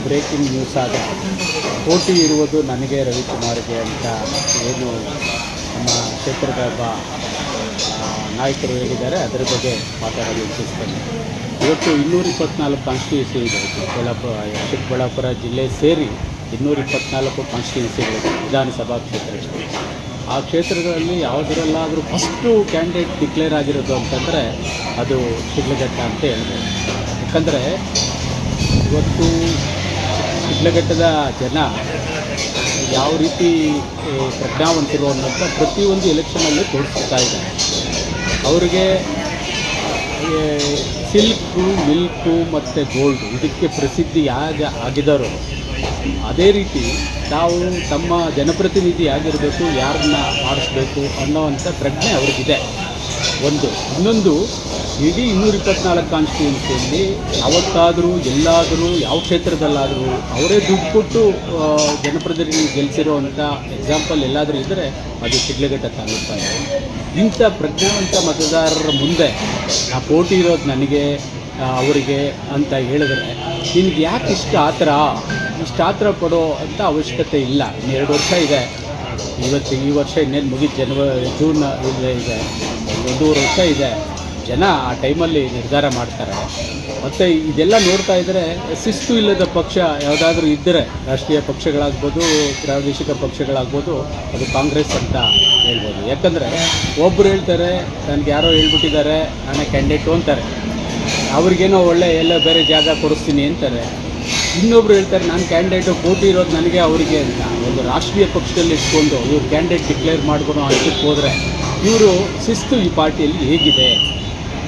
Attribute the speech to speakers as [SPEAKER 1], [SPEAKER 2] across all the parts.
[SPEAKER 1] Breaking news ಆದ ಪೋಟಿ ಇರುವುದು ನನಗೆ ರವಿಕುಮಾರ್ಗೆ ಅಂತ ಏನು ನಮ್ಮ ಕ್ಷೇತ್ರದ ಒಬ್ಬ ನಾಯಕರು ಹೇಳಿದ್ದಾರೆ, ಅದರ ಬಗ್ಗೆ ಮಾತಾಡಲು ಇಚ್ಛಿಸ್ತೇನೆ. ಇವತ್ತು 224 ಕಾನ್ಸ್ಟಿಟ್ಯೂನ್ಸಿ ಇದೆ. ಚಿಕ್ಕಬಳ್ಳಾಪುರ ಜಿಲ್ಲೆ ಸೇರಿ 224 ಕಾನ್ಸ್ಟಿಟ್ಯೂನ್ಸಿಗಳಿದೆ, ವಿಧಾನಸಭಾ ಕ್ಷೇತ್ರಗಳು. ಆ ಕ್ಷೇತ್ರಗಳಲ್ಲಿ ಯಾವುದರಲ್ಲಾದರೂ ಫಸ್ಟು ಕ್ಯಾಂಡಿಡೇಟ್ ಡಿಕ್ಲೇರ್ ಆಗಿರೋದು ಅಂತಂದರೆ ಅದು ಶಿಡ್ಲಘಟ್ಟ ಅಂತ ಹೇಳ್ಬೋದು. ಯಾಕಂದರೆ ಇವತ್ತು ಶಿಡ್ಲಘಟ್ಟದ ಜನ ಯಾವ ರೀತಿ ಪ್ರಜ್ಞಾವಂತರು ಅನ್ನೋಂಥ ಪ್ರತಿಯೊಂದು ಎಲೆಕ್ಷನಲ್ಲಿ ತೋರಿಸ್ತಾ ಇದ್ದಾರೆ. ಅವರಿಗೆ ಸಿಲ್ಕು, ಮಿಲ್ಕು ಮತ್ತು ಗೋಲ್ಡು ಇದಕ್ಕೆ ಪ್ರಸಿದ್ಧಿ ಆಗಿದ್ದಾರೋ ಅದೇ ರೀತಿ ನಾವು ತಮ್ಮ ಜನಪ್ರತಿನಿಧಿ ಆಗಿರಬೇಕು, ಯಾರನ್ನ ಮಾಡಿಸ್ಬೇಕು ಅನ್ನೋವಂಥ ಪ್ರಜ್ಞೆ ಅವ್ರಿಗಿದೆ. ಇನ್ನೊಂದು ಇಡೀ 224 ಕಾನ್ಸ್ಟಿಟ್ಯೂನ್ಸಿಯಲ್ಲಿ ಯಾವತ್ತಾದರೂ ಎಲ್ಲಾದರೂ ಯಾವ ಕ್ಷೇತ್ರದಲ್ಲಾದರೂ ಅವರೇ ದುಡ್ಡು ಕೊಟ್ಟು ಜನಪ್ರತಿನಿಧಿ ಗೆಲ್ಲಿಸಿರೋವಂಥ ಎಕ್ಸಾಂಪಲ್ ಎಲ್ಲಾದರೂ ಇದ್ದರೆ ಅದು ಶಿಡ್ಲಘಟ್ಟ ತಾಲೂಕಾണ്. ಇಂಥ ಪ್ರಜ್ಞಾವಂತ ಮತದಾರರ ಮುಂದೆ ಆ ಪೋಟಿ ಇರೋದು ನನಗೆ ಅವರಿಗೆ ಅಂತ ಹೇಳಿದ್ರೆ ನಿನಗೆ ಯಾಕೆ ಇಷ್ಟು ಆತರ ಪಡೋ ಅಂತ ಅವಶ್ಯಕತೆ ಇಲ್ಲ. 2 ವರ್ಷ ಇದೆ. ಈ ವರ್ಷ ಇನ್ನೇನು ಮುಗಿದು ಜೂನ್ ಇದೆ, 1.5 ವರ್ಷ ಇದೆ. ಜನ ಆ ಟೈಮಲ್ಲಿ ನಿರ್ಧಾರ ಮಾಡ್ತಾರೆ. ಮತ್ತು ಇದೆಲ್ಲ ನೋಡ್ತಾ ಇದ್ದರೆ ಶಿಸ್ತು ಇಲ್ಲದ ಪಕ್ಷ ಯಾವುದಾದ್ರೂ ಇದ್ದರೆ, ರಾಷ್ಟ್ರೀಯ ಪಕ್ಷಗಳಾಗ್ಬೋದು, ಪ್ರಾದೇಶಿಕ ಪಕ್ಷಗಳಾಗ್ಬೋದು, ಅದು ಕಾಂಗ್ರೆಸ್ ಅಂತ ಹೇಳ್ಬೋದು. ಯಾಕಂದರೆ ಒಬ್ಬರು ಹೇಳ್ತಾರೆ ನನಗೆ ಯಾರೋ ಹೇಳ್ಬಿಟ್ಟಿದ್ದಾರೆ ನಾನೇ ಕ್ಯಾಂಡಿಡೇಟು ಅಂತಾರೆ, ಅವ್ರಿಗೇನೋ ಎಲ್ಲ ಬೇರೆ ಜಾಗ ಕೊಡಿಸ್ತೀನಿ ಅಂತಾರೆ. ಇನ್ನೊಬ್ರು ಹೇಳ್ತಾರೆ ನಾನು ಕ್ಯಾಂಡಿಡೇಟು, ಪೋಟಿ ಇರೋದು ನನಗೆ ಅವರಿಗೆ ಅಂತ. ಒಂದು ರಾಷ್ಟ್ರೀಯ ಪಕ್ಷದಲ್ಲಿ ಇಟ್ಕೊಂಡು ಇವ್ರು ಕ್ಯಾಂಡಿಡೇಟ್ ಡಿಕ್ಲೇರ್ ಮಾಡ್ಕೊಂಡು ಹಂತಕ್ಕೆ ಹೋದರೆ ಇವರು ಶಿಸ್ತು ಈ ಪಾರ್ಟಿಯಲ್ಲಿ ಹೇಗಿದೆ?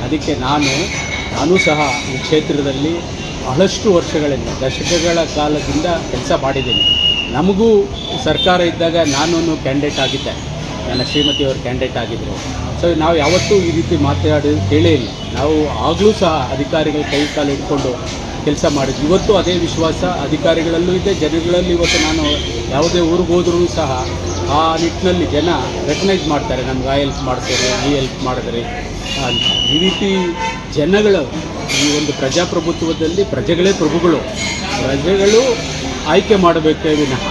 [SPEAKER 1] ಅದಕ್ಕೆ ನಾನು ಸಹ ಈ ಕ್ಷೇತ್ರದಲ್ಲಿ ಬಹಳಷ್ಟು ವರ್ಷಗಳಿಂದ, ದಶಕಗಳ ಕಾಲದಿಂದ ಕೆಲಸ ಮಾಡಿದ್ದೀನಿ. ನಮಗೂ ಸರ್ಕಾರ ಇದ್ದಾಗ ನಾನು ಕ್ಯಾಂಡಿಡೇಟ್ ಆಗಿದ್ದೆ, ನನ್ನ ಶ್ರೀಮತಿಯವರು ಕ್ಯಾಂಡಿಡೇಟ್ ಆಗಿದ್ದರು. ಸೊ ನಾವು ಯಾವತ್ತೂ ಈ ರೀತಿ ಮಾತಾಡೋದು ಕೇಳೇ ಇಲ್ಲ. ನಾವು ಆಗಲೂ ಸಹ ಅಧಿಕಾರಿಗಳ ಕೈ ಕಾಲು ಇಟ್ಕೊಂಡು ಕೆಲಸ ಮಾಡಿದ್ವಿ. ಇವತ್ತು ಅದೇ ವಿಶ್ವಾಸ ಅಧಿಕಾರಿಗಳಲ್ಲೂ ಇದೆ, ಜನಗಳಲ್ಲಿ. ಇವತ್ತು ನಾನು ಯಾವುದೇ ಊರಿಗೆ ಹೋದ್ರೂ ಸಹ ಆ ನಿಟ್ಟಿನಲ್ಲಿ ಜನ ರೆಕಗ್ನೈಸ್ ಮಾಡ್ತಾರೆ, ನಮ್ಗೆ ಆ ಹೆಲ್ಪ್ ಮಾಡ್ತಾರೆ, ಈ ಹೆಲ್ಪ್ ಮಾಡಿದ್ರಿ ಅಂತ. ಈ ರೀತಿ ಜನಗಳು ಈ ಒಂದು ಪ್ರಜಾಪ್ರಭುತ್ವದಲ್ಲಿ ಪ್ರಜೆಗಳೇ ಪ್ರಭುಗಳು, ಪ್ರಜೆಗಳು ಆಯ್ಕೆ ಮಾಡಬೇಕೇ ವಿನಃ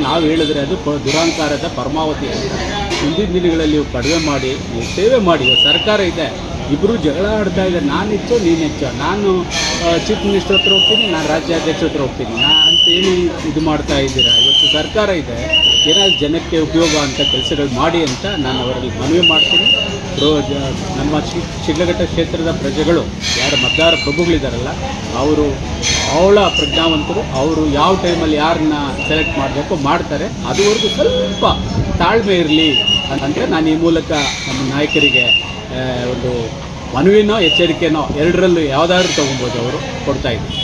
[SPEAKER 1] ನಾವು ಹೇಳಿದ್ರೆ ಅದು ದುರಾಂಕಾರದ ಪರಮಾವಧಿ ಅಂತ. ಹಿಂದಿನ ದಿನಗಳಲ್ಲಿ ಕಡಿಮೆ ಮಾಡಿ ಸೇವೆ ಮಾಡಿ. ಸರ್ಕಾರ ಇದೆ, ಇಬ್ಬರು ಜಗಳ ಆಡ್ತಾ ಇದ್ದಾರೆ, ನಾನು ಹೆಚ್ಚು ನೀನು ಹೆಚ್ಚು, ನಾನು ಚೀಫ್ ಮಿನಿಸ್ಟರ್ ಹತ್ರ ಹೋಗ್ತೀನಿ, ನಾನು ರಾಜ್ಯಾಧ್ಯಕ್ಷ ಹತ್ರ ಹೋಗ್ತೀನಿ ಅಂತೇಳಿ ಇದು ಮಾಡ್ತಾ ಇದ್ದೀರಾ. ಇವತ್ತು ಸರ್ಕಾರ ಇದೆ, ಏನಾದ್ರು ಜನಕ್ಕೆ ಉಪಯೋಗ ಅಂತ ಕೆಲಸಗಳು ಮಾಡಿ ಅಂತ ನಾನು ಅವರಲ್ಲಿ ಮನವಿ ಮಾಡ್ತೀನಿ. ನಮ್ಮ ಶಿಡ್ಲಘಟ್ಟ ಕ್ಷೇತ್ರದ ಪ್ರಜೆಗಳು, ಯಾರು ಮತದಾರ ಪ್ರಭುಗಳಿದ್ದಾರಲ್ಲ, ಅವಳ ಪ್ರಜ್ಞಾವಂತರು. ಅವರು ಯಾವ ಟೈಮಲ್ಲಿ ಯಾರನ್ನ ಸೆಲೆಕ್ಟ್ ಮಾಡಬೇಕು ಮಾಡ್ತಾರೆ. ಅದುವರೆಗೂ ಸ್ವಲ್ಪ ತಾಳ್ಮೆ ಇರಲಿ ಅಂತ ನಾನು ಈ ಮೂಲಕ ನಮ್ಮ ನಾಯಕರಿಗೆ ಒಂದು ಮನವಿನೋ ಎಚ್ಚರಿಕೆನೋ ಎರಡರಲ್ಲೂ ಯಾವುದಾದ್ರೂ ತೊಗೊಬೋದು ಅವರು ಕೊಡ್ತಾಯಿದ್ದೀನಿ.